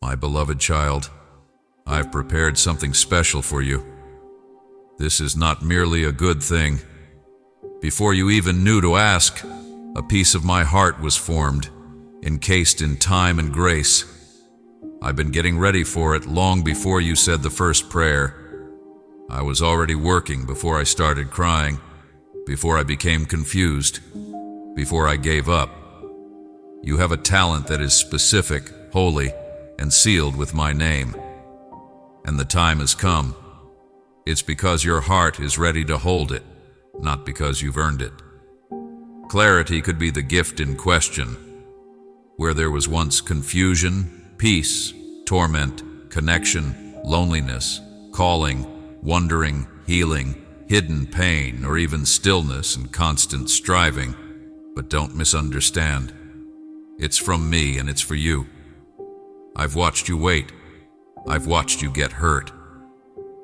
My beloved child, I've prepared something special for you. This is not merely a good thing. Before you even knew to ask, a piece of my heart was formed, encased in time and grace. I've been getting ready for it long before you said the first prayer. I was already working before I started crying, before I became confused, before I gave up. You have a talent that is specific, holy, and sealed with my name. And the time has come. It's because your heart is ready to hold it, not because you've earned it. Clarity could be the gift in question. Where there was once confusion, peace, torment, connection, loneliness, calling, wondering, healing, hidden pain, or even stillness and constant striving. But don't misunderstand. It's from me and it's for you. I've watched you wait. I've watched you get hurt.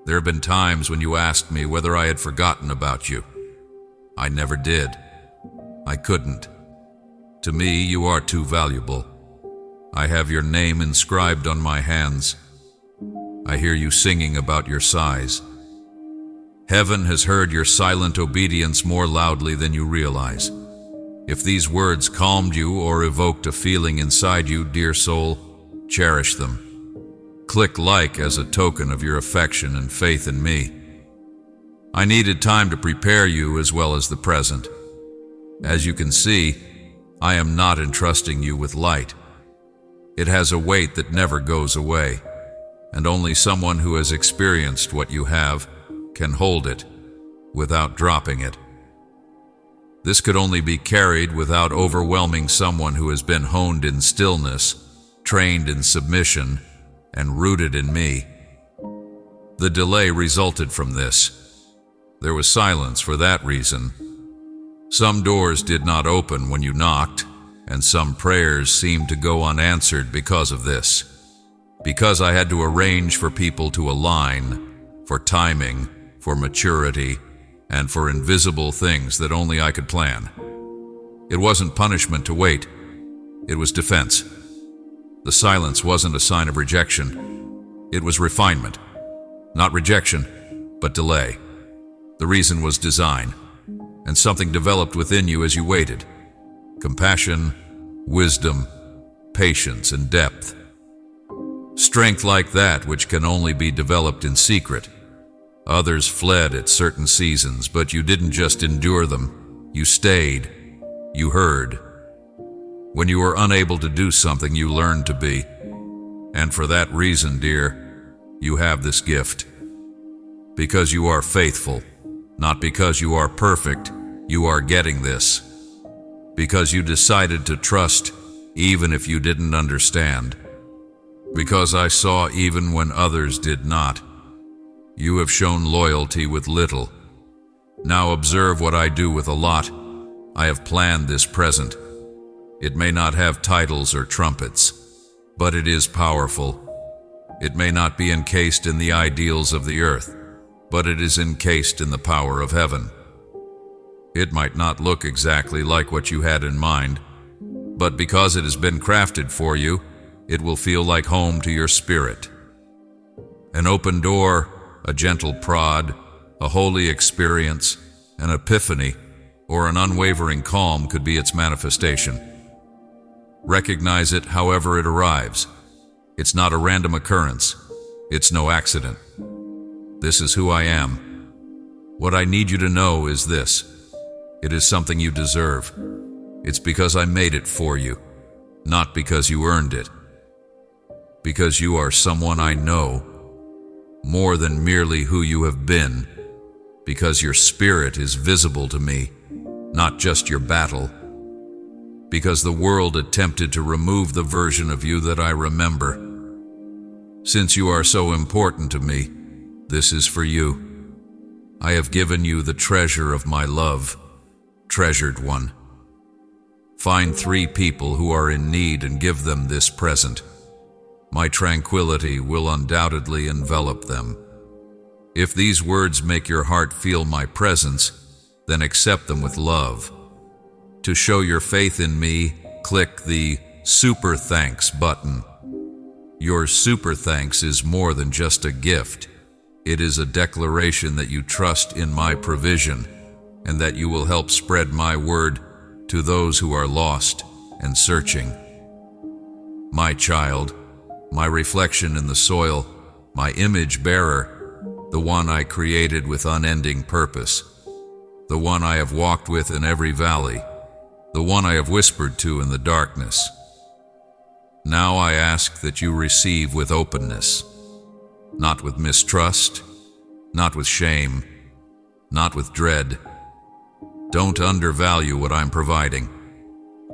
There have been times when you asked me whether I had forgotten about you. I never did. I couldn't. To me, you are too valuable. I have your name inscribed on my hands. I hear you singing about your sighs. Heaven has heard your silent obedience more loudly than you realize. If these words calmed you or evoked a feeling inside you, dear soul, cherish them. Click like as a token of your affection and faith in me. I needed time to prepare you as well as the present. As you can see, I am not entrusting you with light. It has a weight that never goes away, and only someone who has experienced what you have can hold it without dropping it. This could only be carried without overwhelming someone who has been honed in stillness, trained in submission, and rooted in me. The delay resulted from this. There was silence for that reason. Some doors did not open when you knocked, and some prayers seemed to go unanswered because of this. Because I had to arrange for people to align, for timing, for maturity, and for invisible things that only I could plan. It wasn't punishment to wait. It was defense. The silence wasn't a sign of rejection. It was refinement. Not rejection, but delay. The reason was design, and something developed within you as you waited. Compassion, wisdom, patience, and depth. Strength like that which can only be developed in secret. Others fled at certain seasons, but you didn't just endure them. You stayed. You heard. When you were unable to do something, you learned to be. And for that reason, dear, you have this gift. Because you are faithful, not because you are perfect, you are getting this. Because you decided to trust, even if you didn't understand. Because I saw even when others did not. You have shown loyalty with little. Now observe what I do with a lot. I have planned this present. It may not have titles or trumpets, but it is powerful. It may not be encased in the ideals of the earth, but it is encased in the power of heaven. It might not look exactly like what you had in mind, but because it has been crafted for you, it will feel like home to your spirit. An open door, a gentle prod, a holy experience, an epiphany, or an unwavering calm could be its manifestation. Recognize it however it arrives. It's not a random occurrence. It's no accident. This is who I am. What I need you to know is this. It is something you deserve. It's because I made it for you, not because you earned it. Because you are someone I know, more than merely who you have been. Because your spirit is visible to me, not just your battle. Because the world attempted to remove the version of you that I remember. Since you are so important to me, this is for you. I have given you the treasure of my love, treasured one. Find 3 people who are in need and give them this present. My tranquility will undoubtedly envelop them. If these words make your heart feel my presence, then accept them with love. To show your faith in me, click the Super Thanks button. Your super thanks is more than just a gift. It is a declaration that you trust in my provision and that you will help spread my word to those who are lost and searching. My child, my reflection in the soil, my image bearer, the one I created with unending purpose, the one I have walked with in every valley, the one I have whispered to in the darkness. Now I ask that you receive with openness, not with mistrust, not with shame, not with dread. Don't undervalue what I'm providing.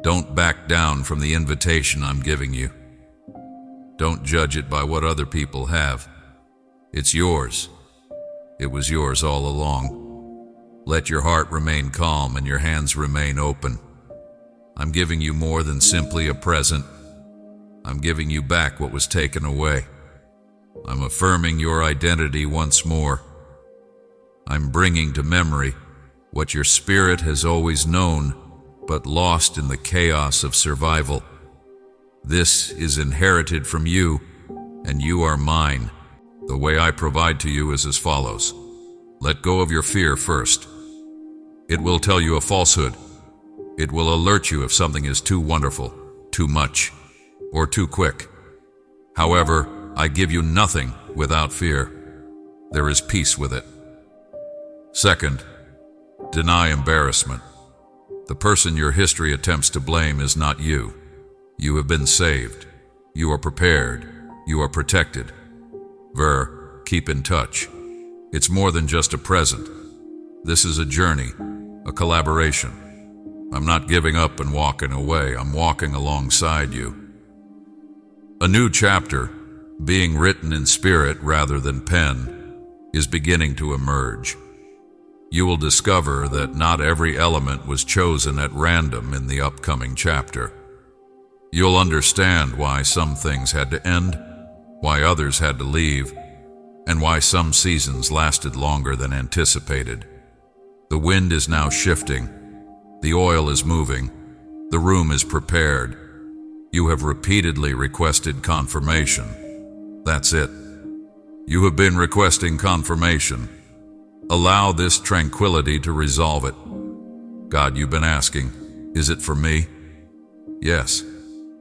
Don't back down from the invitation I'm giving you. Don't judge it by what other people have. It's yours. It was yours all along. Let your heart remain calm and your hands remain open. I'm giving you more than simply a present. I'm giving you back what was taken away. I'm affirming your identity once more. I'm bringing to memory what your spirit has always known, but lost in the chaos of survival. This is inherited from you, and you are mine. The way I provide to you is as follows. Let go of your fear first. It will tell you a falsehood. It will alert you if something is too wonderful, too much, or too quick. However, I give you nothing without fear. There is peace with it. Second, deny embarrassment. The person your history attempts to blame is not you. You have been saved. You are prepared. You are protected. Keep in touch. It's more than just a present. This is a journey, a collaboration. I'm not giving up and walking away. I'm walking alongside you. A new chapter, being written in spirit rather than pen, is beginning to emerge. You will discover that not every element was chosen at random in the upcoming chapter. You'll understand why some things had to end, why others had to leave, and why some seasons lasted longer than anticipated. The wind is now shifting. The oil is moving. The room is prepared. You have repeatedly requested confirmation. That's it. You have been requesting confirmation. Allow this tranquility to resolve it. God, you've been asking, is it for me? Yes.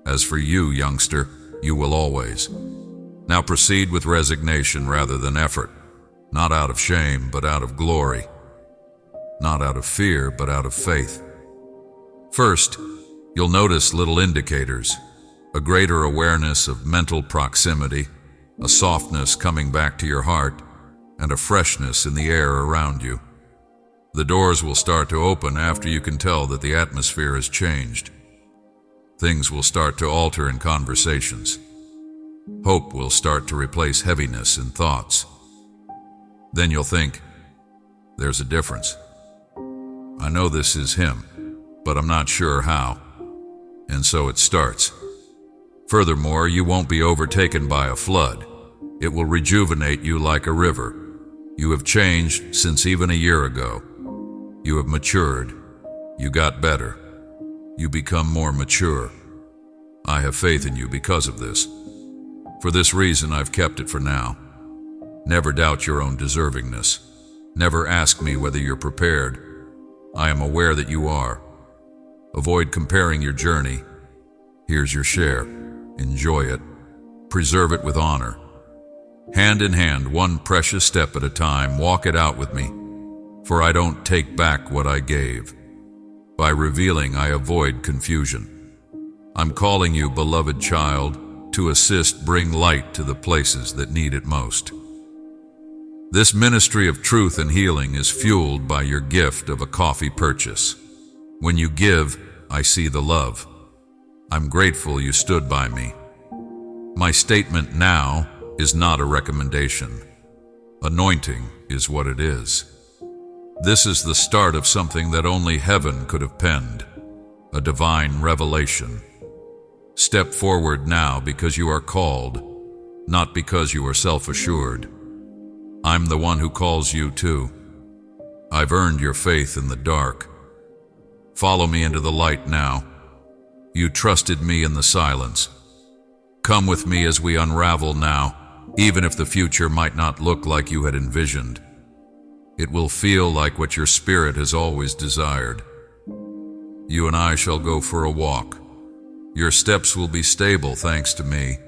As for you, youngster, you will always. Now proceed with resignation rather than effort. Not out of shame, but out of glory. Not out of fear, but out of faith. First, you'll notice little indicators, a greater awareness of mental proximity, a softness coming back to your heart, and a freshness in the air around you. The doors will start to open after you can tell that the atmosphere has changed. Things will start to alter in conversations. Hope will start to replace heaviness in thoughts. Then you'll think, there's a difference. I know this is him, but I'm not sure how. And so it starts. Furthermore, you won't be overtaken by a flood. It will rejuvenate you like a river. You have changed since even a year ago. You have matured. You got better. You become more mature. I have faith in you because of this. For this reason, I've kept it for now. Never doubt your own deservingness. Never ask me whether you're prepared. I am aware that you are. Avoid comparing your journey. Here's your share. Enjoy it. Preserve it with honor. Hand in hand, one precious step at a time, walk it out with me. For I don't take back what I gave. By revealing, I avoid confusion. I'm calling you, beloved child, to assist bring light to the places that need it most. This ministry of truth and healing is fueled by your gift of a coffee purchase. When you give, I see the love. I'm grateful you stood by me. My statement now is not a recommendation. Anointing is what it is. This is the start of something that only heaven could have penned, a divine revelation. Step forward now because you are called, not because you are self-assured. I'm the one who calls you too. I've earned your faith in the dark. Follow me into the light now. You trusted me in the silence. come with me as we unravel now, even if the future might not look like you had envisioned. It will feel like what your spirit has always desired. You and I shall go for a walk. Your steps will be stable thanks to me.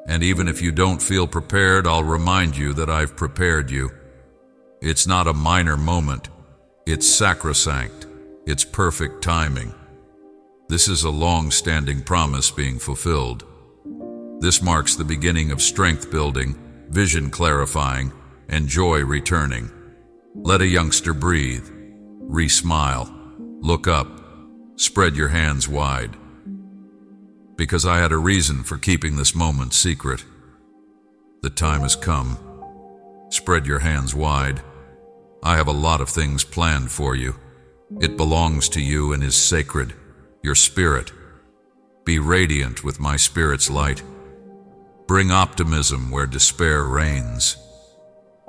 And even if you don't feel prepared, I'll remind you that I've prepared you. It's not a minor moment. It's sacrosanct. It's perfect timing. This is a long-standing promise being fulfilled. This marks the beginning of strength building, vision clarifying, and joy returning. Let a youngster breathe. Re-smile. Look up. Spread your hands wide. Because I had a reason for keeping this moment secret. The time has come. Spread your hands wide. I have a lot of things planned for you. It belongs to you and is sacred. Your spirit. Be radiant with my spirit's light. Bring optimism where despair reigns.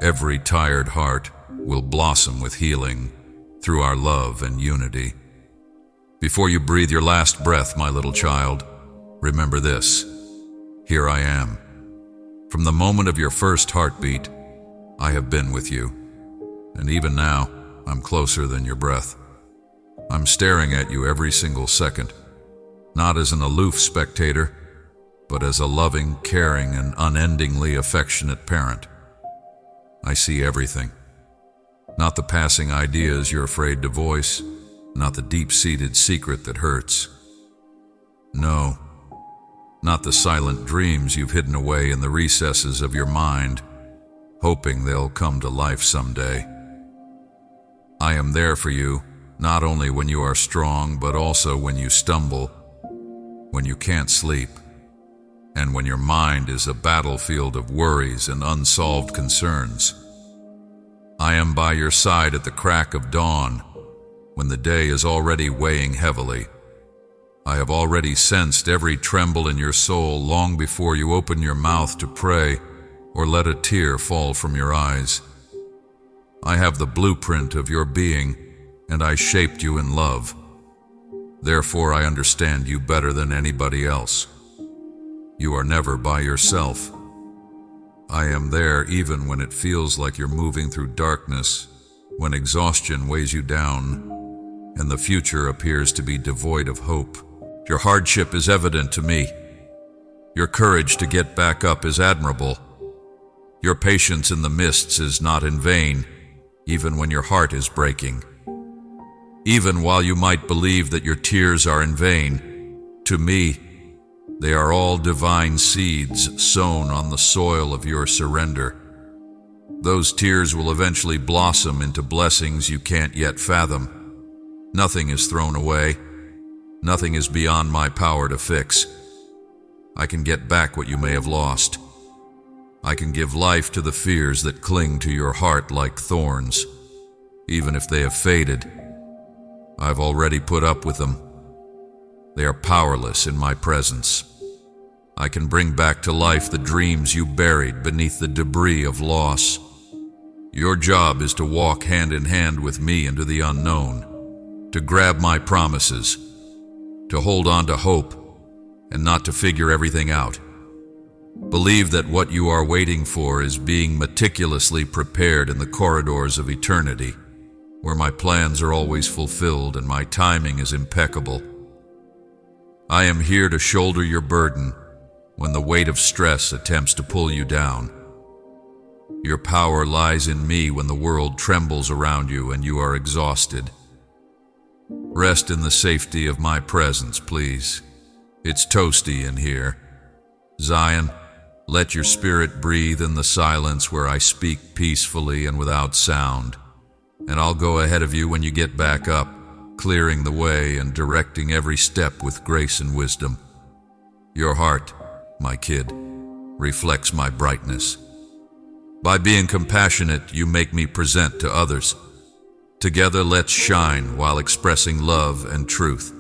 Every tired heart will blossom with healing through our love and unity. Before you breathe your last breath, my little child, remember this. Here I am. From the moment of your first heartbeat, I have been with you. And even now, I'm closer than your breath. I'm staring at you every single second, not as an aloof spectator, but as a loving, caring, and unendingly affectionate parent. I see everything. Not the passing ideas you're afraid to voice, not the deep-seated secret that hurts. No, not the silent dreams you've hidden away in the recesses of your mind, hoping they'll come to life someday. I am there for you, not only when you are strong, but also when you stumble, when you can't sleep, and when your mind is a battlefield of worries and unsolved concerns. I am by your side at the crack of dawn, when the day is already weighing heavily. I have already sensed every tremble in your soul long before you open your mouth to pray or let a tear fall from your eyes. I have the blueprint of your being, and I shaped you in love. Therefore, I understand you better than anybody else. You are never by yourself. I am there even when it feels like you're moving through darkness, when exhaustion weighs you down, and the future appears to be devoid of hope. Your hardship is evident to me. Your courage to get back up is admirable. Your patience in the mists is not in vain, even when your heart is breaking. Even while you might believe that your tears are in vain, to me, they are all divine seeds sown on the soil of your surrender. Those tears will eventually blossom into blessings you can't yet fathom. Nothing is thrown away. Nothing is beyond my power to fix. I can get back what you may have lost. I can give life to the fears that cling to your heart like thorns, even if they have faded. I've already put up with them. They are powerless in my presence. I can bring back to life the dreams you buried beneath the debris of loss. Your job is to walk hand in hand with me into the unknown, to grab my promises, to hold on to hope, and not to figure everything out. Believe that what you are waiting for is being meticulously prepared in the corridors of eternity, where my plans are always fulfilled and my timing is impeccable. I am here to shoulder your burden when the weight of stress attempts to pull you down. Your power lies in me when the world trembles around you and you are exhausted. Rest in the safety of my presence, please. It's toasty in here. Zion, let your spirit breathe in the silence where I speak peacefully and without sound. And I'll go ahead of you when you get back up, clearing the way and directing every step with grace and wisdom. Your heart, my kid, reflects my brightness. By being compassionate, you make me present to others. Together let's shine while expressing love and truth.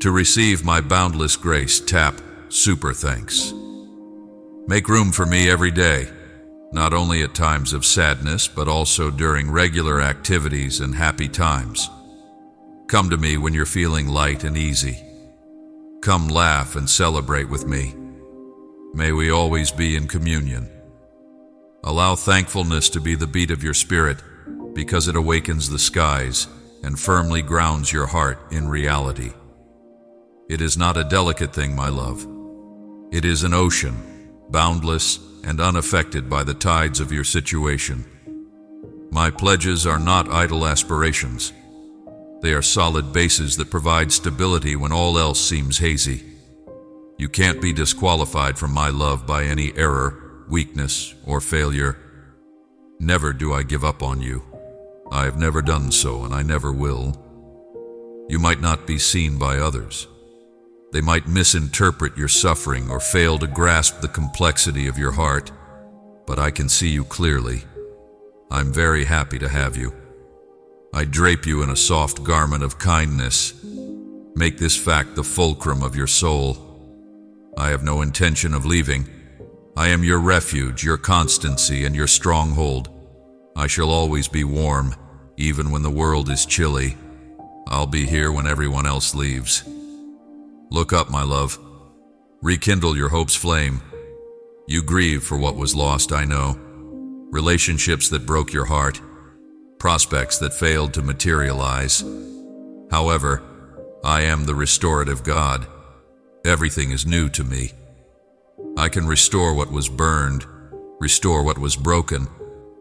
To receive my boundless grace, tap Super Thanks. Make room for me every day, not only at times of sadness, but also during regular activities and happy times. Come to me when you're feeling light and easy. Come laugh and celebrate with me. May we always be in communion. Allow thankfulness to be the beat of your spirit, because it awakens the skies and firmly grounds your heart in reality. It is not a delicate thing, my love. It is an ocean, boundless and unaffected by the tides of your situation. My pledges are not idle aspirations. They are solid bases that provide stability when all else seems hazy. You can't be disqualified from my love by any error, weakness, or failure. Never do I give up on you. I have never done so, and I never will. You might not be seen by others. They might misinterpret your suffering or fail to grasp the complexity of your heart, but I can see you clearly. I'm very happy to have you. I drape you in a soft garment of kindness. Make this fact the fulcrum of your soul. I have no intention of leaving. I am your refuge, your constancy, and your stronghold. I shall always be warm, even when the world is chilly. I'll be here when everyone else leaves. Look up, my love. Rekindle your hope's flame. You grieve for what was lost, I know. Relationships that broke your heart. Prospects that failed to materialize. However, I am the restorative God. Everything is new to me. I can restore what was burned, restore what was broken,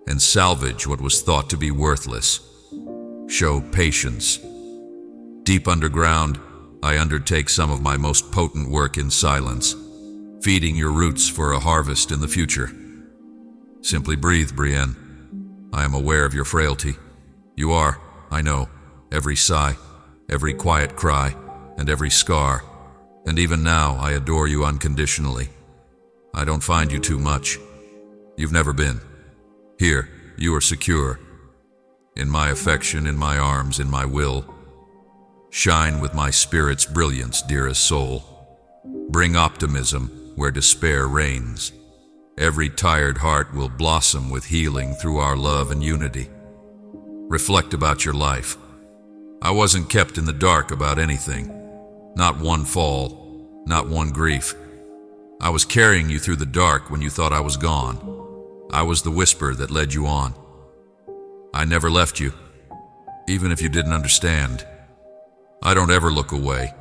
and salvage what was thought to be worthless. Show patience. Deep underground, I undertake some of my most potent work in silence, feeding your roots for a harvest in the future. Simply breathe, Brienne. I am aware of your frailty. You are, I know, every sigh, every quiet cry, and every scar. And even now, I adore you unconditionally. I don't find you too much. You've never been. Here, you are secure. In my affection, in my arms, in my will. Shine with my spirit's brilliance, dearest soul. Bring optimism where despair reigns. Every tired heart will blossom with healing through our love and unity. Reflect about your life. I wasn't kept in the dark about anything. Not one fall, not one grief. I was carrying you through the dark when you thought I was gone. I was the whisper that led you on. I never left you, even if you didn't understand. I don't ever look away.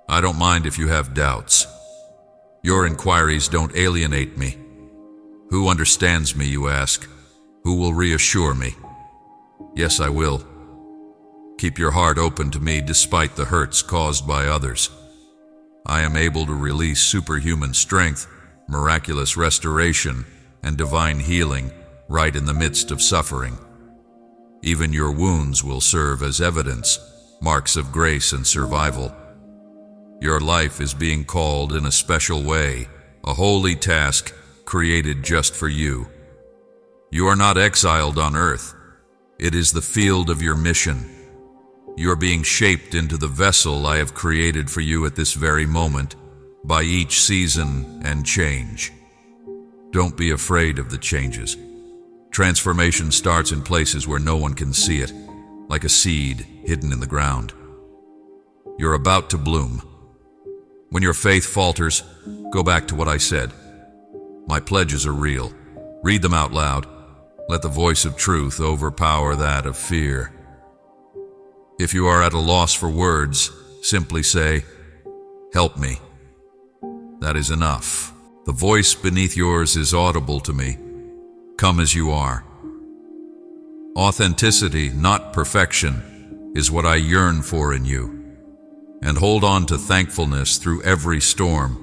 I don't mind if you have doubts. Your inquiries don't alienate me. Who understands me, you ask? Who will reassure me? Yes, I will. Keep your heart open to me despite the hurts caused by others. I am able to release superhuman strength, miraculous restoration, and divine healing right in the midst of suffering. Even your wounds will serve as evidence, marks of grace and survival. Your life is being called in a special way, a holy task created just for you. You are not exiled on earth. It is the field of your mission. You are being shaped into the vessel I have created for you at this very moment, by each season and change. Don't be afraid of the changes. Transformation starts in places where no one can see it, like a seed hidden in the ground. You're about to bloom. When your faith falters, go back to what I said. My pledges are real. Read them out loud. Let the voice of truth overpower that of fear. If you are at a loss for words, simply say, "Help me." That is enough. The voice beneath yours is audible to me. Come as you are. Authenticity, not perfection, is what I yearn for in you. And hold on to thankfulness through every storm.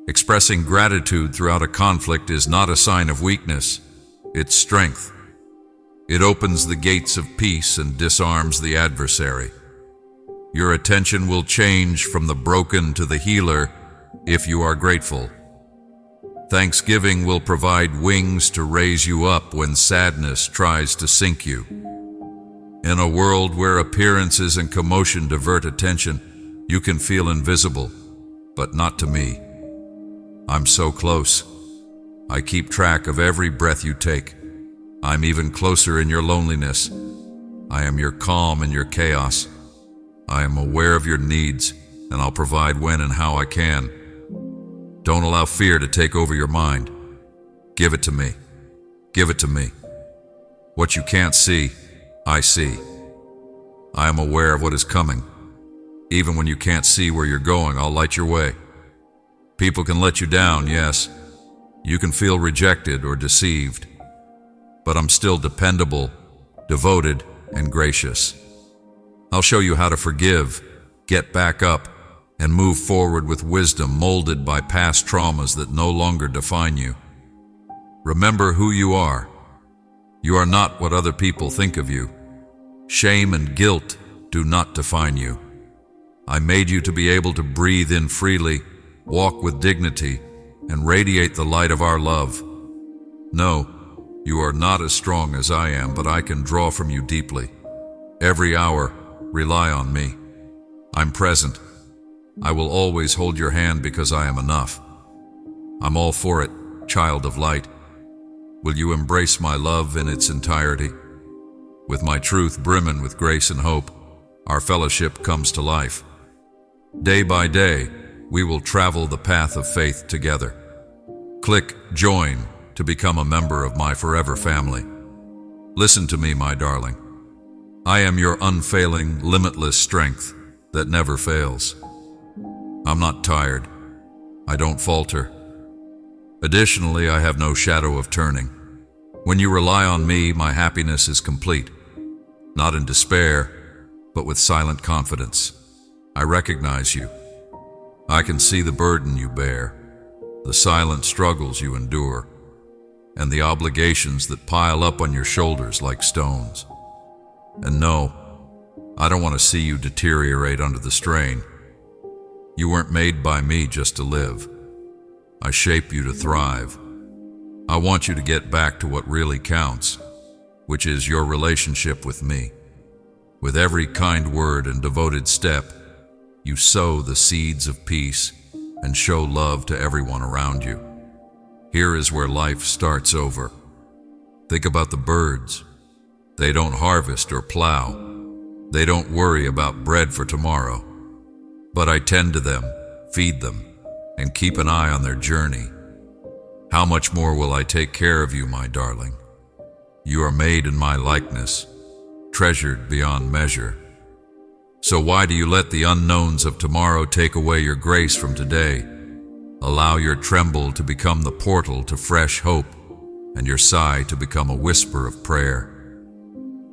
Expressing gratitude throughout a conflict is not a sign of weakness, it's strength. It opens the gates of peace and disarms the adversary. Your attention will change from the broken to the healer if you are grateful. Thanksgiving will provide wings to raise you up when sadness tries to sink you. In a world where appearances and commotion divert attention, you can feel invisible, but not to me. I'm so close. I keep track of every breath you take. I'm even closer in your loneliness. I am your calm in your chaos. I am aware of your needs, and I'll provide when and how I can. Don't allow fear to take over your mind. Give it to me. Give it to me. What you can't see, I see. I am aware of what is coming. Even when you can't see where you're going, I'll light your way. People can let you down, yes. You can feel rejected or deceived. But I'm still dependable, devoted, and gracious. I'll show you how to forgive, get back up, and move forward with wisdom molded by past traumas that no longer define you. Remember who you are. You are not what other people think of you. Shame and guilt do not define you. I made you to be able to breathe in freely, walk with dignity, and radiate the light of our love. No, you are not as strong as I am, but I can draw from you deeply. Every hour, rely on me. I'm present. I will always hold your hand because I am enough. I'm all for it, child of light. Will you embrace my love in its entirety? With my truth brimming with grace and hope, our fellowship comes to life. Day by day, we will travel the path of faith together. Click join to become a member of my forever family. Listen to me, my darling. I am your unfailing, limitless strength that never fails. I'm not tired. I don't falter. Additionally, I have no shadow of turning. When you rely on me, my happiness is complete. Not in despair, but with silent confidence. I recognize you. I can see the burden you bear, the silent struggles you endure, and the obligations that pile up on your shoulders like stones. And no, I don't want to see you deteriorate under the strain. You weren't made by me just to live. I shape you to thrive. I want you to get back to what really counts, which is your relationship with me. With every kind word and devoted step, you sow the seeds of peace and show love to everyone around you. Here is where life starts over. Think about the birds. They don't harvest or plow. They don't worry about bread for tomorrow. But I tend to them, feed them, and keep an eye on their journey. How much more will I take care of you, my darling? You are made in my likeness, treasured beyond measure. So why do you let the unknowns of tomorrow take away your grace from today? Allow your tremble to become the portal to fresh hope, and your sigh to become a whisper of prayer.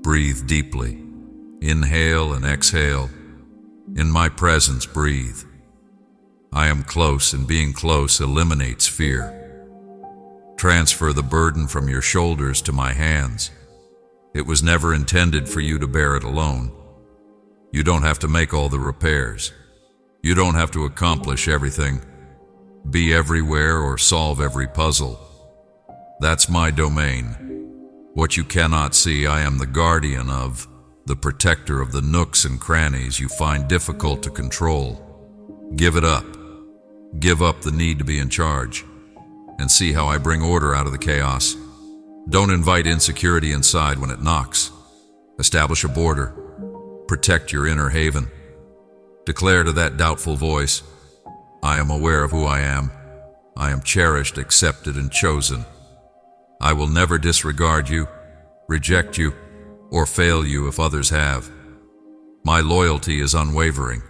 Breathe deeply. Inhale and exhale. In my presence, breathe. I am close, and being close eliminates fear. Transfer the burden from your shoulders to my hands. It was never intended for you to bear it alone. You don't have to make all the repairs. You don't have to accomplish everything, be everywhere, or solve every puzzle. That's my domain. What you cannot see, I am the guardian of, the protector of the nooks and crannies you find difficult to control. Give it up. Give up the need to be in charge, and see how I bring order out of the chaos. Don't invite insecurity inside when it knocks. Establish a border. Protect your inner haven. Declare to that doubtful voice, I am aware of who I am. I am cherished, accepted, and chosen. I will never disregard you, reject you, or fail you if others have. My loyalty is unwavering.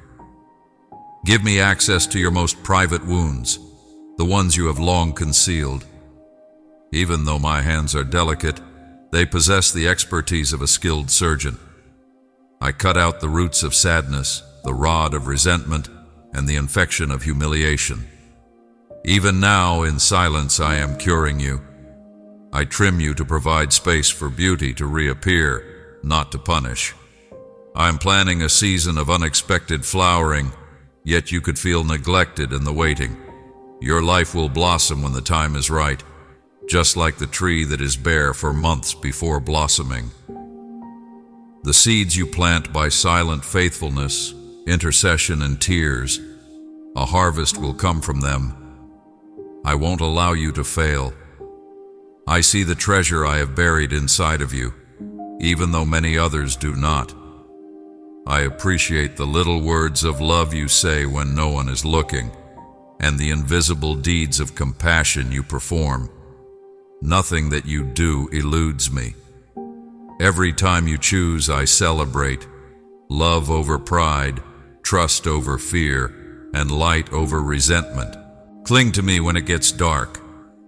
Give me access to your most private wounds, the ones you have long concealed. Even though my hands are delicate, they possess the expertise of a skilled surgeon. I cut out the roots of sadness, the rod of resentment, and the infection of humiliation. Even now, in silence, I am curing you. I trim you to provide space for beauty to reappear, not to punish. I am planning a season of unexpected flowering, yet you could feel neglected in the waiting. Your life will blossom when the time is right, just like the tree that is bare for months before blossoming. The seeds you plant by silent faithfulness, intercession, and tears, a harvest will come from them. I won't allow you to fail. I see the treasure I have buried inside of you, even though many others do not. I appreciate the little words of love you say when no one is looking. and the invisible deeds of compassion you perform. Nothing that you do eludes me. Every time you choose, I celebrate. Love over pride, trust over fear, and light over resentment. Cling to me when it gets dark,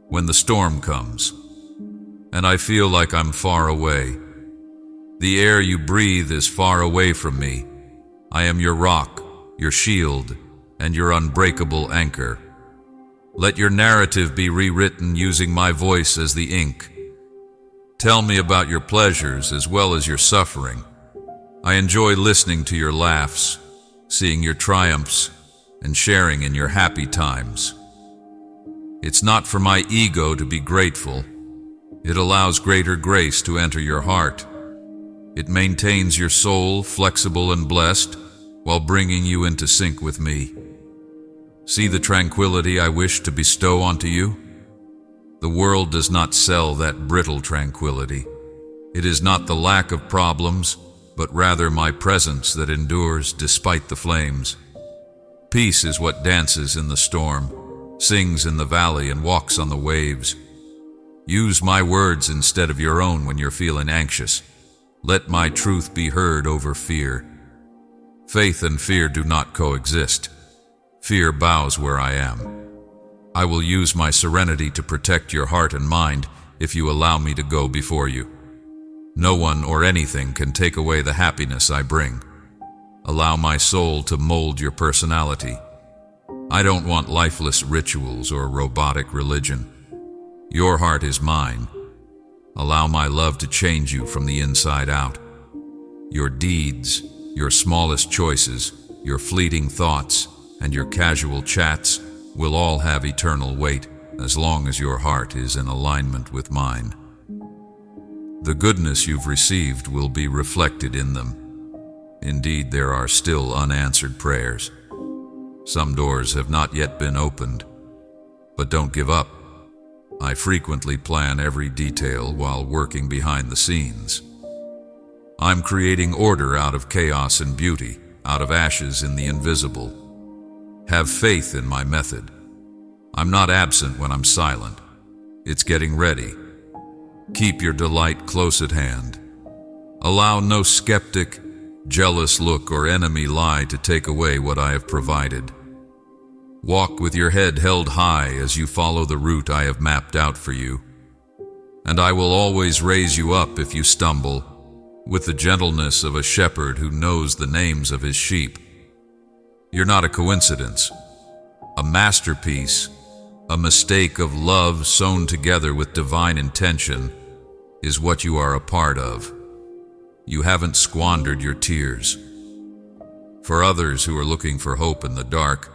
when the storm comes, and I feel like I'm far away. The air you breathe is far away from me. I am your rock, your shield, and your unbreakable anchor. Let your narrative be rewritten using my voice as the ink. Tell me about your pleasures as well as your suffering. I enjoy listening to your laughs, seeing your triumphs, and sharing in your happy times. It's not for my ego to be grateful. It allows greater grace to enter your heart. It maintains your soul flexible and blessed while bringing you into sync with me. See the tranquility I wish to bestow onto you? The world does not sell that brittle tranquility. It is not the lack of problems, but rather my presence that endures despite the flames. Peace is what dances in the storm, sings in the valley, and walks on the waves. Use my words instead of your own when you're feeling anxious. Let my truth be heard over fear. Faith and fear do not coexist. Fear bows where I am. I will use my serenity to protect your heart and mind if you allow me to go before you. No one or anything can take away the happiness I bring. Allow my soul to mold your personality. I don't want lifeless rituals or robotic religion. Your heart is mine. Allow my love to change you from the inside out. Your deeds, your smallest choices, your fleeting thoughts, and your casual chats will all have eternal weight as long as your heart is in alignment with mine. The goodness you've received will be reflected in them. Indeed, there are still unanswered prayers. Some doors have not yet been opened, but don't give up. I frequently plan every detail while working behind the scenes. I'm creating order out of chaos and beauty, out of ashes in the invisible. Have faith in my method. I'm not absent when I'm silent. It's getting ready. Keep your delight close at hand. Allow no skeptic, jealous look or enemy lie to take away what I have provided. Walk with your head held high as you follow the route I have mapped out for you. And I will always raise you up if you stumble, with the gentleness of a shepherd who knows the names of his sheep. You're not a coincidence, a masterpiece, a mistake of love sewn together with divine intention is what you are a part of. You haven't squandered your tears. For others who are looking for hope in the dark,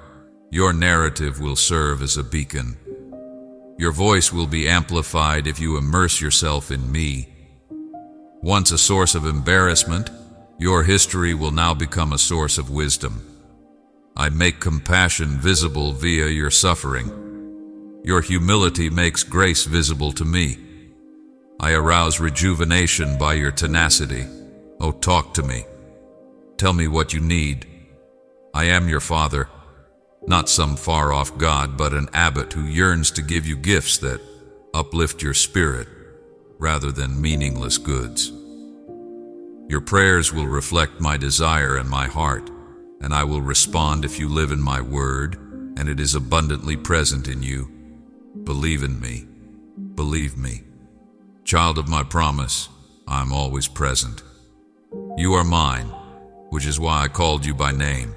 your narrative will serve as a beacon. Your voice will be amplified if you immerse yourself in me. Once a source of embarrassment, your history will now become a source of wisdom. I make compassion visible via your suffering. Your humility makes grace visible to me. I arouse rejuvenation by your tenacity. Oh, talk to me. Tell me what you need. I am your Father, not some far-off God, but an abbot who yearns to give you gifts that uplift your spirit rather than meaningless goods. Your prayers will reflect my desire and my heart, and I will respond if you live in my word, and it is abundantly present in you. Believe in me. Believe me. Child of my promise, I am always present. You are mine, which is why I called you by name.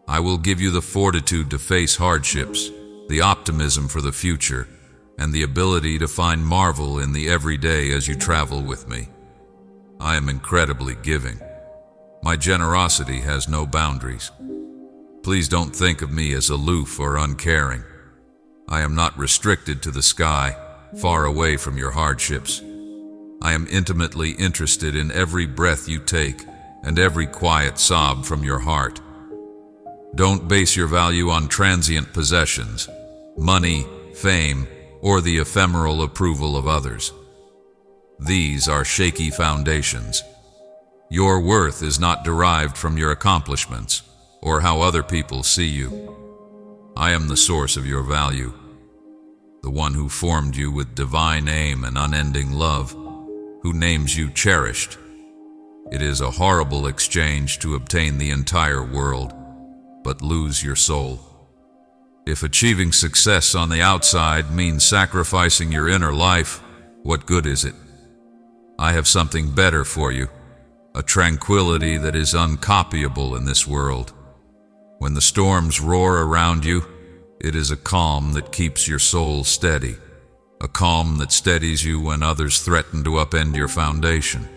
I will give you the fortitude to face hardships, the optimism for the future, and the ability to find marvel in the everyday as you travel with me. I am incredibly giving. My generosity has no boundaries. Please don't think of me as aloof or uncaring. I am not restricted to the sky, far away from your hardships. I am intimately interested in every breath you take and every quiet sob from your heart. Don't base your value on transient possessions, money, fame, or the ephemeral approval of others. These are shaky foundations. Your worth is not derived from your accomplishments or how other people see you. I am the source of your value, the one who formed you with divine aim and unending love, who names you cherished. It is a horrible exchange to obtain the entire world, but lose your soul. If achieving success on the outside means sacrificing your inner life, what good is it? I have something better for you, a tranquility that is uncopyable in this world. When the storms roar around you, it is a calm that keeps your soul steady, a calm that steadies you when others threaten to upend your foundation.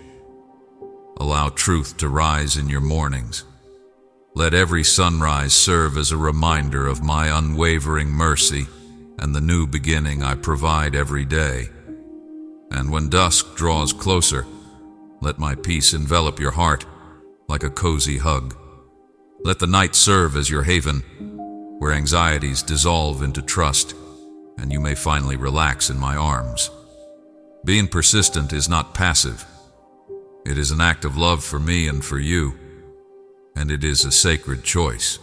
Allow truth to rise in your mornings. Let every sunrise serve as a reminder of my unwavering mercy and the new beginning I provide every day. And when dusk draws closer, let my peace envelop your heart like a cozy hug. Let the night serve as your haven, where anxieties dissolve into trust, and you may finally relax in my arms. Being persistent is not passive. It is an act of love for me and for you, and it is a sacred choice.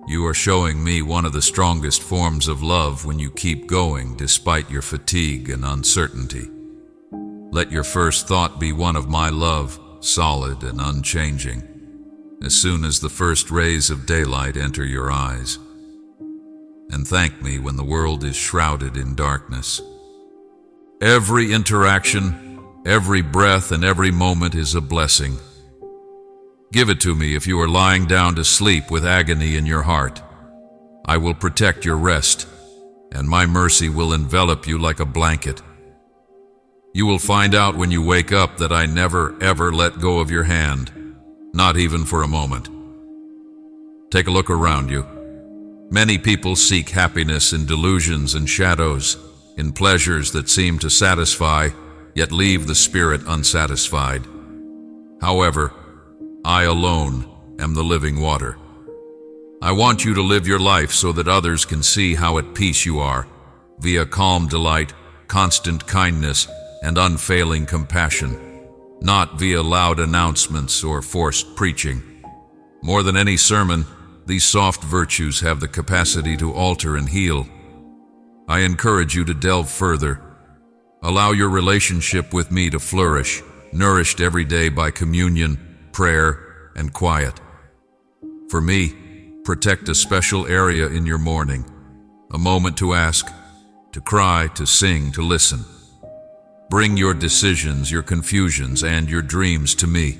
You are showing me one of the strongest forms of love when you keep going despite your fatigue and uncertainty. Let your first thought be one of my love, solid and unchanging, as soon as the first rays of daylight enter your eyes. And thank me when the world is shrouded in darkness. Every interaction, every breath and every moment is a blessing. Give it to me if you are lying down to sleep with agony in your heart. I will protect your rest, and my mercy will envelop you like a blanket. You will find out when you wake up that I never, ever let go of your hand, not even for a moment. Take a look around you. Many people seek happiness in delusions and shadows, in pleasures that seem to satisfy, yet leave the spirit unsatisfied. However, I alone am the living water. I want you to live your life so that others can see how at peace you are, via calm delight, constant kindness, and unfailing compassion, not via loud announcements or forced preaching. More than any sermon, these soft virtues have the capacity to alter and heal. I encourage you to delve further. Allow your relationship with me to flourish, nourished every day by communion, prayer, and quiet. For me, protect a special area in your morning, a moment to ask, to cry, to sing, to listen. Bring your decisions, your confusions, and your dreams to me.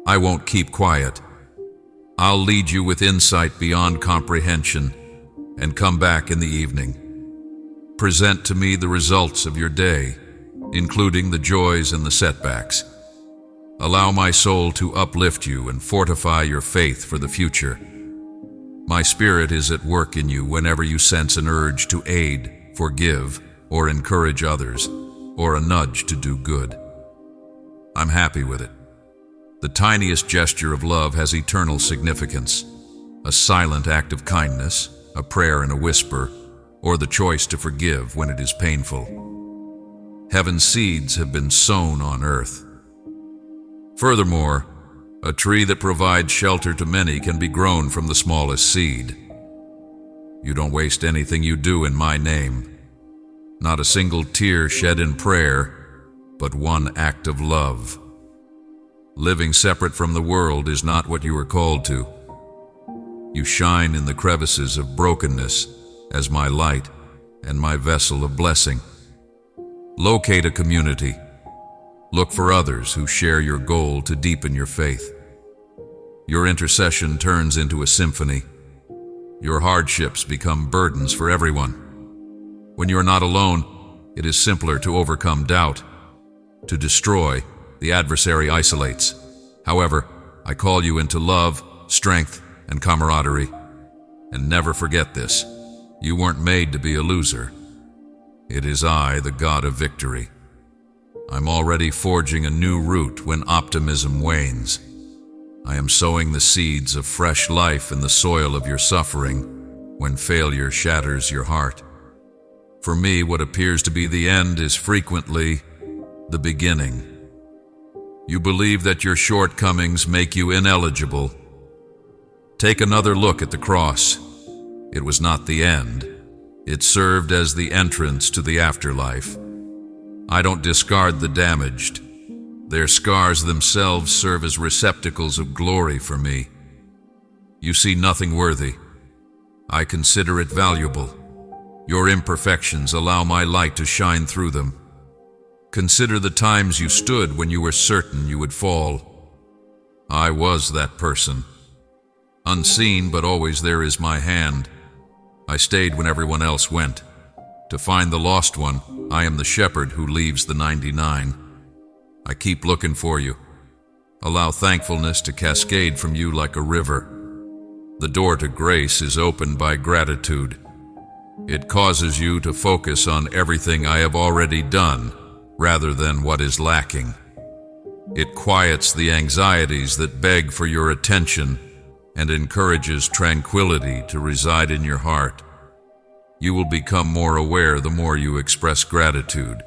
I won't keep quiet. I'll lead you with insight beyond comprehension, and come back in the evening. Present to me the results of your day, including the joys and the setbacks. Allow my soul to uplift you and fortify your faith for the future. My spirit is at work in you whenever you sense an urge to aid, forgive, or encourage others, or a nudge to do good. I'm happy with it. The tiniest gesture of love has eternal significance. A silent act of kindness, a prayer in a whisper, or the choice to forgive when it is painful. Heaven's seeds have been sown on earth. Furthermore, a tree that provides shelter to many can be grown from the smallest seed. You don't waste anything you do in my name. Not a single tear shed in prayer, but one act of love. Living separate from the world is not what you are called to. You shine in the crevices of brokenness as my light and my vessel of blessing. Locate a community. Look for others who share your goal to deepen your faith. Your intercession turns into a symphony. Your hardships become burdens for everyone. When you are not alone, it is simpler to overcome doubt. To destroy, the adversary isolates. However, I call you into love, strength, and camaraderie. And never forget this. You weren't made to be a loser. It is I, the God of victory. I'm already forging a new route when optimism wanes. I am sowing the seeds of fresh life in the soil of your suffering when failure shatters your heart. For me, what appears to be the end is frequently the beginning. You believe that your shortcomings make you ineligible. Take another look at the cross. It was not the end. It served as the entrance to the afterlife. I don't discard the damaged. Their scars themselves serve as receptacles of glory for me. You see nothing worthy. I consider it valuable. Your imperfections allow my light to shine through them. Consider the times you stood when you were certain you would fall. I was that person. Unseen, but always there is my hand. I stayed when everyone else went. To find the lost one, I am the shepherd who leaves the 99. I keep looking for you. Allow thankfulness to cascade from you like a river. The door to grace is opened by gratitude. It causes you to focus on everything I have already done, rather than what is lacking. It quiets the anxieties that beg for your attention and encourages tranquility to reside in your heart. You will become more aware the more you express gratitude.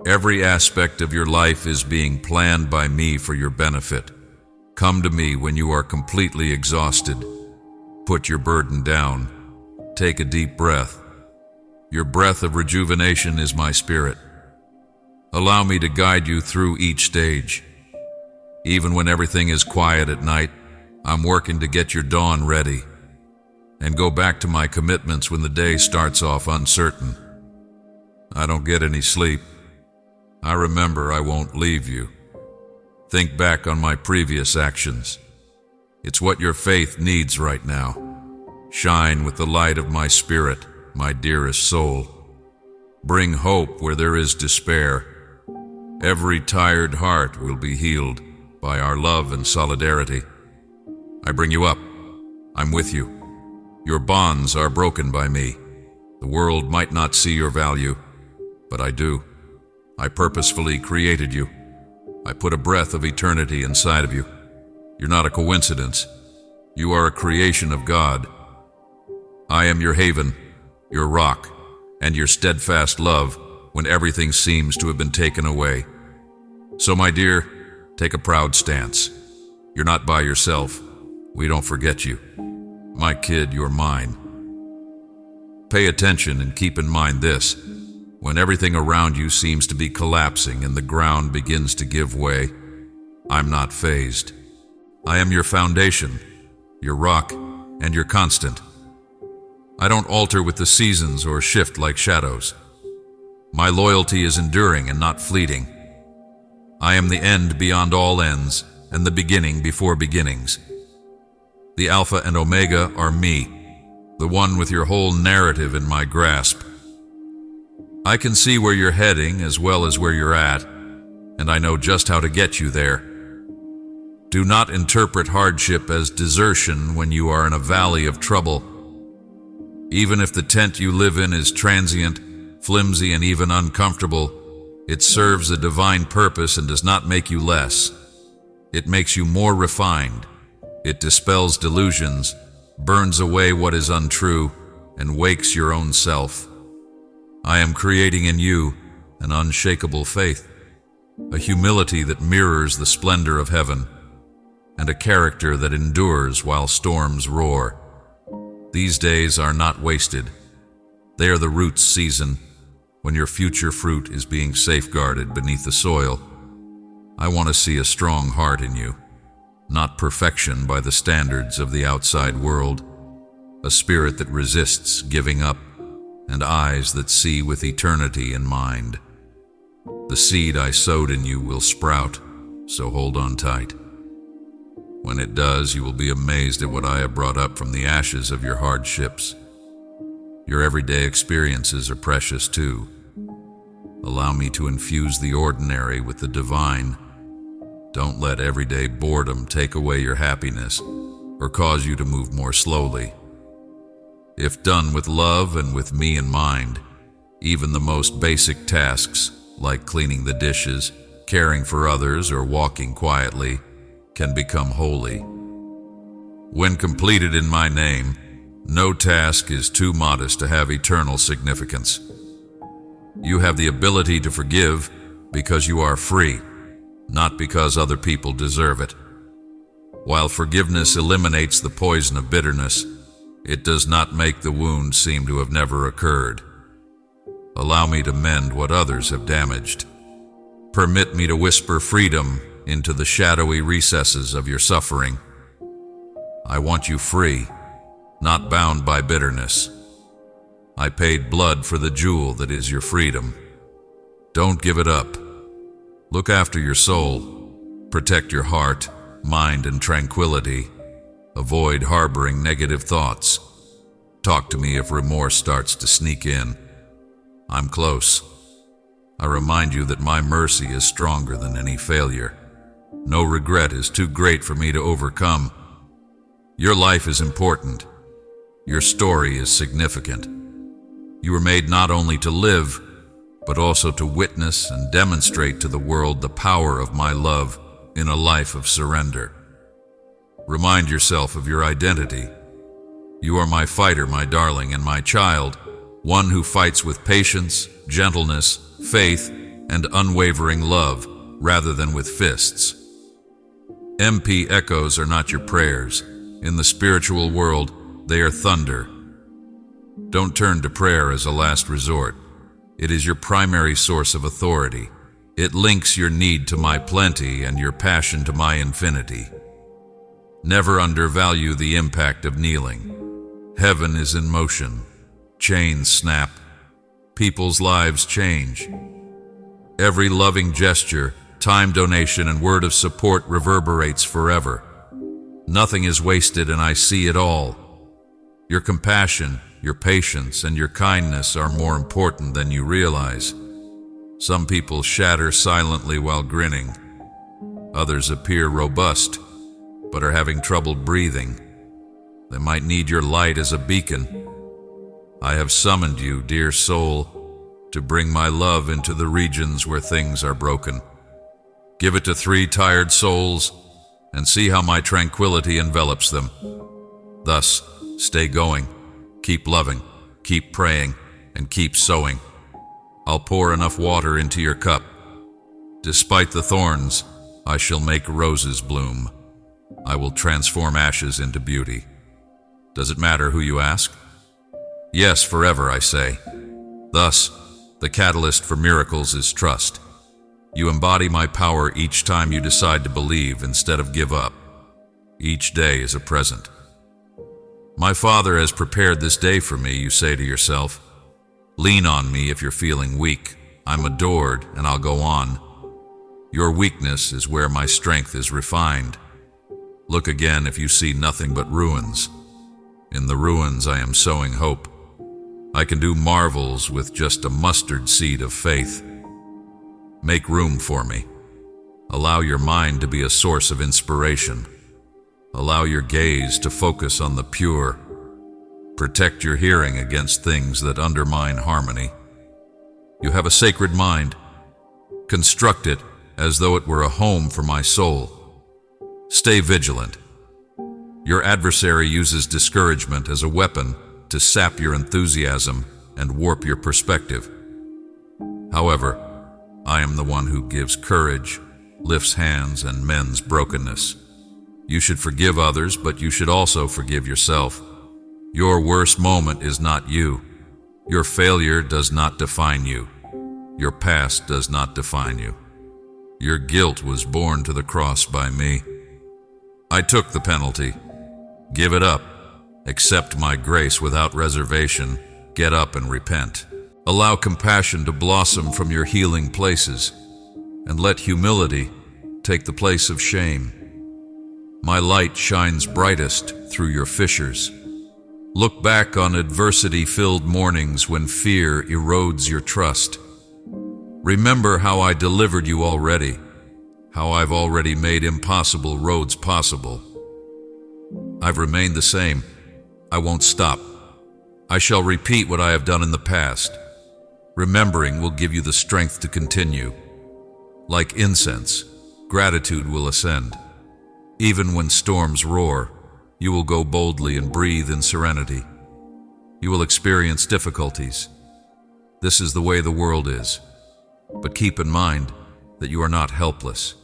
Every aspect of your life is being planned by me for your benefit. Come to me when you are completely exhausted. Put your burden down. Take a deep breath. Your breath of rejuvenation is my spirit. Allow me to guide you through each stage. Even when everything is quiet at night, I'm working to get your dawn ready and go back to my commitments when the day starts off uncertain. I don't get any sleep. I remember I won't leave you. Think back on my previous actions. It's what your faith needs right now. Shine with the light of my spirit, my dearest soul. Bring hope where there is despair. Every tired heart will be healed by our love and solidarity. I bring you up. I'm with you. Your bonds are broken by me. The world might not see your value, but I do. I purposefully created you. I put a breath of eternity inside of you. You're not a coincidence. You are a creation of God. I am your haven, your rock, and your steadfast love when everything seems to have been taken away. So, my dear, take a proud stance. You're not by yourself. We don't forget you. My kid, you're mine. Pay attention and keep in mind this. When everything around you seems to be collapsing and the ground begins to give way, I'm not fazed. I am your foundation, your rock, and your constant. I don't alter with the seasons or shift like shadows. My loyalty is enduring and not fleeting. I am the end beyond all ends and the beginning before beginnings. The Alpha and Omega are me, the one with your whole narrative in my grasp. I can see where you're heading as well as where you're at, and I know just how to get you there. Do not interpret hardship as desertion when you are in a valley of trouble. Even if the tent you live in is transient, flimsy, and even uncomfortable, it serves a divine purpose and does not make you less. It makes you more refined. It dispels delusions, burns away what is untrue, and wakes your own self. I am creating in you an unshakable faith, a humility that mirrors the splendor of heaven, and a character that endures while storms roar. These days are not wasted. They are the root's season, when your future fruit is being safeguarded beneath the soil. I want to see a strong heart in you, not perfection by the standards of the outside world, a spirit that resists giving up, and eyes that see with eternity in mind. The seed I sowed in you will sprout, so hold on tight. When it does, you will be amazed at what I have brought up from the ashes of your hardships. Your everyday experiences are precious too. Allow me to infuse the ordinary with the divine. Don't let everyday boredom take away your happiness or cause you to move more slowly. If done with love and with me in mind, even the most basic tasks, like cleaning the dishes, caring for others, or walking quietly, can become holy. When completed in my name, no task is too modest to have eternal significance. You have the ability to forgive because you are free, not because other people deserve it. While forgiveness eliminates the poison of bitterness, It does not make the wound seem to have never occurred. Allow me to mend what others have damaged. Permit me to whisper freedom into the shadowy recesses of your suffering. I want you free, not bound by bitterness. I paid blood for the jewel that is your freedom. Don't give it up. Look after your soul. Protect your heart, mind, and tranquility. Avoid harboring negative thoughts. Talk to me if remorse starts to sneak in. I'm close. I remind you that my mercy is stronger than any failure. No regret is too great for me to overcome. Your life is important. Your story is significant. You were made not only to live, but also to witness and demonstrate to the world the power of my love in a life of surrender. Remind yourself of your identity. You are my fighter, my darling, and my child, one who fights with patience, gentleness, faith, and unwavering love, rather than with fists. MP echoes are not your prayers. In the spiritual world, they are thunder. Don't turn to prayer as a last resort. It is your primary source of authority. It links your need to my plenty and your passion to my infinity. Never undervalue the impact of kneeling. Heaven is in motion. Chains snap. People's lives change. Every loving gesture, time donation, and word of support reverberates forever. Nothing is wasted, and I see it all. Your compassion, your patience, and your kindness are more important than you realize. Some people shatter silently while grinning. Others appear robust, but are having trouble breathing. They might need your light as a beacon. I have summoned you, dear soul, to bring my love into the regions where things are broken. Give it to 3 tired souls, and see how my tranquility envelops them. Thus, stay going, keep loving, keep praying, and keep sowing. I'll pour enough water into your cup. Despite the thorns, I shall make roses bloom. I will transform ashes into beauty. Does it matter who you ask? Yes, forever, I say. Thus, the catalyst for miracles is trust. You embody my power each time you decide to believe instead of give up. Each day is a present. My Father has prepared this day for me, you say to yourself. Lean on me if you're feeling weak. I'm adored, and I'll go on. Your weakness is where my strength is refined. Look again if you see nothing but ruins. In the ruins I am sowing hope. I can do marvels with just a mustard seed of faith. Make room for me. Allow your mind to be a source of inspiration. Allow your gaze to focus on the pure. Protect your hearing against things that undermine harmony. You have a sacred mind. Construct it as though it were a home for my soul. Stay vigilant. Your adversary uses discouragement as a weapon to sap your enthusiasm and warp your perspective. However, I am the one who gives courage, lifts hands, and mends brokenness. You should forgive others, but you should also forgive yourself. Your worst moment is not you. Your failure does not define you. Your past does not define you. Your guilt was borne to the cross by me. I took the penalty. Give it up. Accept my grace without reservation. Get up and repent. Allow compassion to blossom from your healing places, and let humility take the place of shame. My light shines brightest through your fissures. Look back on adversity-filled mornings when fear erodes your trust. Remember how I delivered you already, how I've already made impossible roads possible. I've remained the same. I won't stop. I shall repeat what I have done in the past. Remembering will give you the strength to continue. Like incense, gratitude will ascend. Even when storms roar, you will go boldly and breathe in serenity. You will experience difficulties. This is the way the world is. But keep in mind that you are not helpless.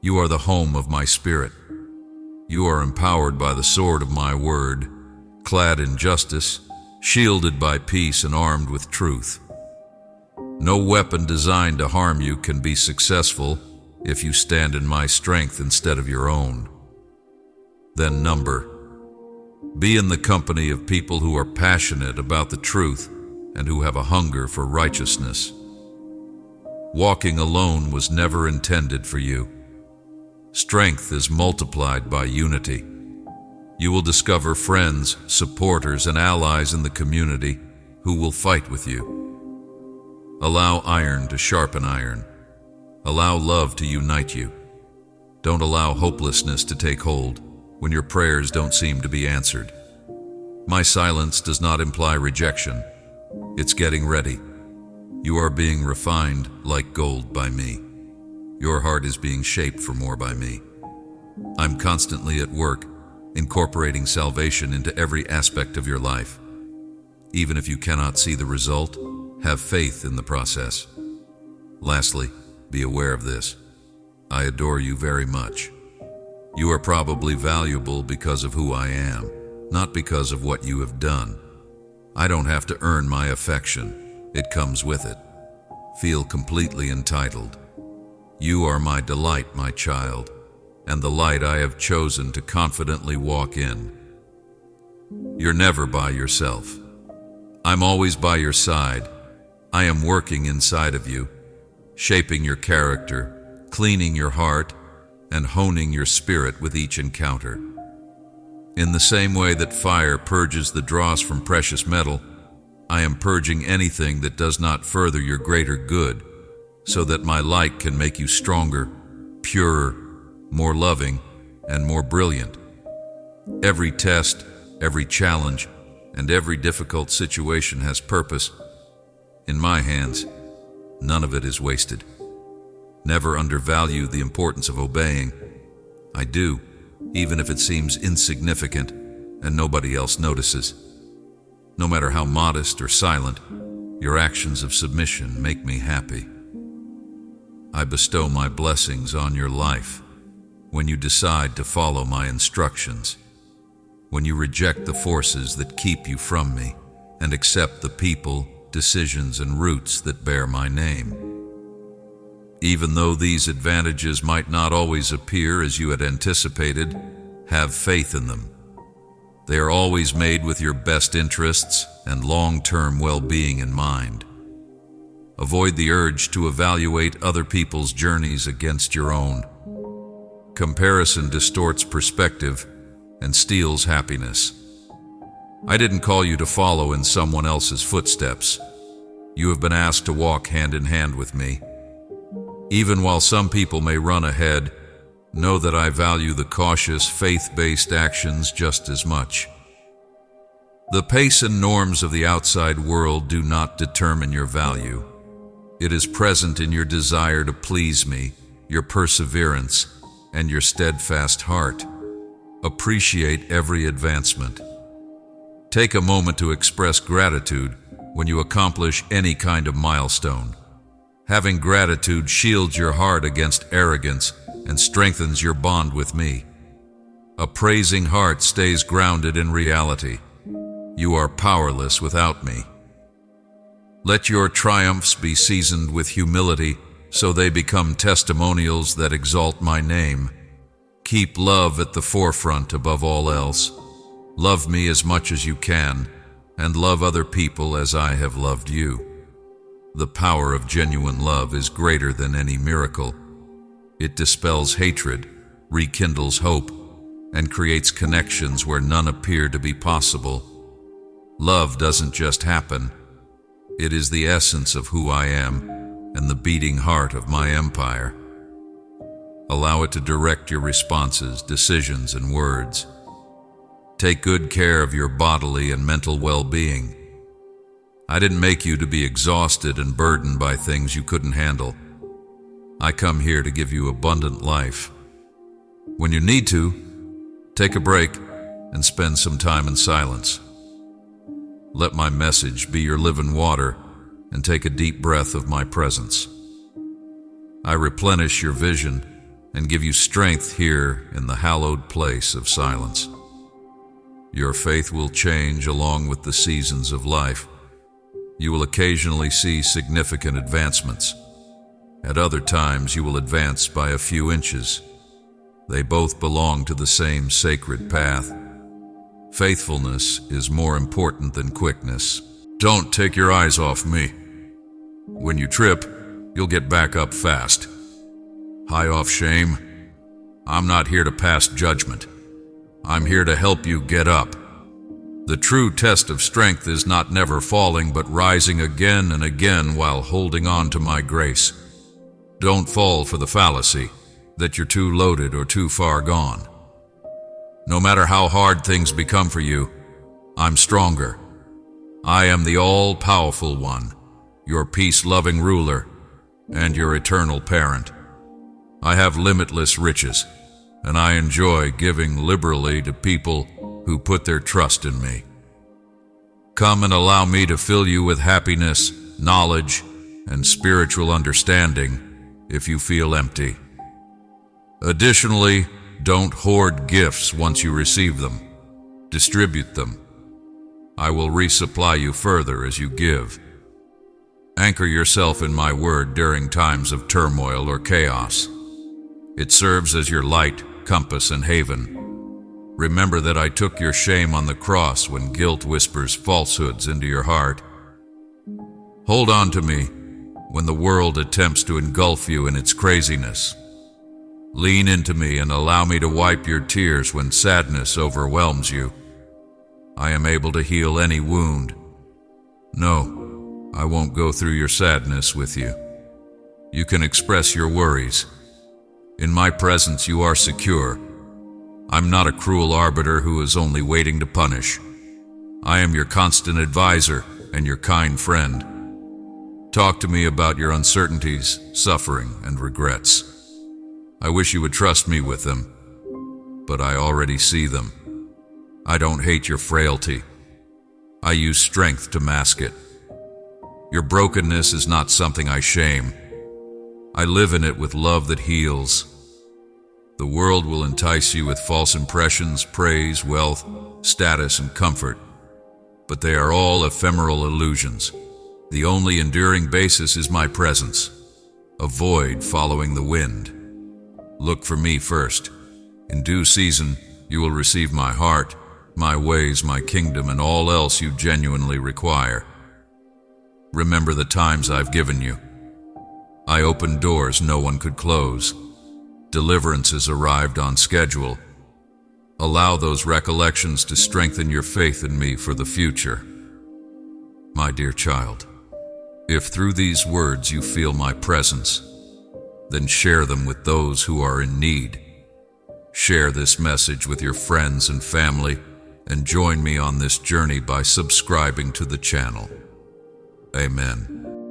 You are the home of my spirit. You are empowered by the sword of my word, clad in justice, shielded by peace and armed with truth. No weapon designed to harm you can be successful if you stand in my strength instead of your own. Then number. Be in the company of people who are passionate about the truth and who have a hunger for righteousness. Walking alone was never intended for you. Strength is multiplied by unity. You will discover friends, supporters, and allies in the community who will fight with you. Allow iron to sharpen iron. Allow love to unite you. Don't allow hopelessness to take hold when your prayers don't seem to be answered. My silence does not imply rejection. It's getting ready. You are being refined like gold by me. Your heart is being shaped for more by me. I'm constantly at work, incorporating salvation into every aspect of your life. Even if you cannot see the result, have faith in the process. Lastly, be aware of this. I adore you very much. You are probably valuable because of who I am, not because of what you have done. I don't have to earn my affection. It comes with it. Feel completely entitled. You are my delight, my child, and the light I have chosen to confidently walk in. You're never by yourself. I'm always by your side. I am working inside of you, shaping your character, cleaning your heart, and honing your spirit with each encounter. In the same way that fire purges the dross from precious metal, I am purging anything that does not further your greater good, so that my light can make you stronger, purer, more loving, and more brilliant. Every test, every challenge, and every difficult situation has purpose. In my hands, none of it is wasted. Never undervalue the importance of obeying. I do, even if it seems insignificant and nobody else notices. No matter how modest or silent, your actions of submission make me happy. I bestow my blessings on your life when you decide to follow my instructions, when you reject the forces that keep you from me and accept the people, decisions, and routes that bear my name. Even though these advantages might not always appear as you had anticipated, have faith in them. They are always made with your best interests and long-term well-being in mind. Avoid the urge to evaluate other people's journeys against your own. Comparison distorts perspective and steals happiness. I didn't call you to follow in someone else's footsteps. You have been asked to walk hand in hand with me. Even while some people may run ahead, know that I value the cautious, faith-based actions just as much. The pace and norms of the outside world do not determine your value. It is present in your desire to please me, your perseverance, and your steadfast heart. Appreciate every advancement. Take a moment to express gratitude when you accomplish any kind of milestone. Having gratitude shields your heart against arrogance and strengthens your bond with me. A praising heart stays grounded in reality. You are powerless without me. Let your triumphs be seasoned with humility, so they become testimonials that exalt my name. Keep love at the forefront above all else. Love me as much as you can, and love other people as I have loved you. The power of genuine love is greater than any miracle. It dispels hatred, rekindles hope, and creates connections where none appear to be possible. Love doesn't just happen. It is the essence of who I am and the beating heart of my empire. Allow it to direct your responses, decisions, and words. Take good care of your bodily and mental well-being. I didn't make you to be exhausted and burdened by things you couldn't handle. I come here to give you abundant life. When you need to, take a break and spend some time in silence. Let my message be your living water and take a deep breath of my presence. I replenish your vision and give you strength here in the hallowed place of silence. Your faith will change along with the seasons of life. You will occasionally see significant advancements. At other times, you will advance by a few inches. They both belong to the same sacred path. Faithfulness is more important than quickness. Don't take your eyes off me. When you trip, you'll get back up fast. High off shame, I'm not here to pass judgment. I'm here to help you get up. The true test of strength is not never falling, but rising again and again while holding on to my grace. Don't fall for the fallacy that you're too loaded or too far gone. No matter how hard things become for you, I'm stronger. I am the all-powerful one, your peace-loving ruler, and your eternal parent. I have limitless riches, and I enjoy giving liberally to people who put their trust in me. Come and allow me to fill you with happiness, knowledge, and spiritual understanding if you feel empty. Additionally, don't hoard gifts once you receive them. Distribute them. I will resupply you further as you give. Anchor yourself in my word during times of turmoil or chaos. It serves as your light, compass, and haven. Remember that I took your shame on the cross when guilt whispers falsehoods into your heart. Hold on to me when the world attempts to engulf you in its craziness. Lean into me and allow me to wipe your tears when sadness overwhelms you. I am able to heal any wound. No, I won't go through your sadness with you. You can express your worries. In my presence you are secure. I'm not a cruel arbiter who is only waiting to punish. I am your constant advisor and your kind friend. Talk to me about your uncertainties, suffering, and regrets. I wish you would trust me with them, but I already see them. I don't hate your frailty. I use strength to mask it. Your brokenness is not something I shame. I live in it with love that heals. The world will entice you with false impressions, praise, wealth, status, and comfort, but they are all ephemeral illusions. The only enduring basis is my presence. Avoid following the wind. Look for me first. In due season, you will receive my heart, my ways, my kingdom, and all else you genuinely require. Remember the times I've given you. I opened doors no one could close. Deliverances arrived on schedule. Allow those recollections to strengthen your faith in me for the future. My dear child, if through these words you feel my presence, then share them with those who are in need. Share this message with your friends and family, and join me on this journey by subscribing to the channel. Amen.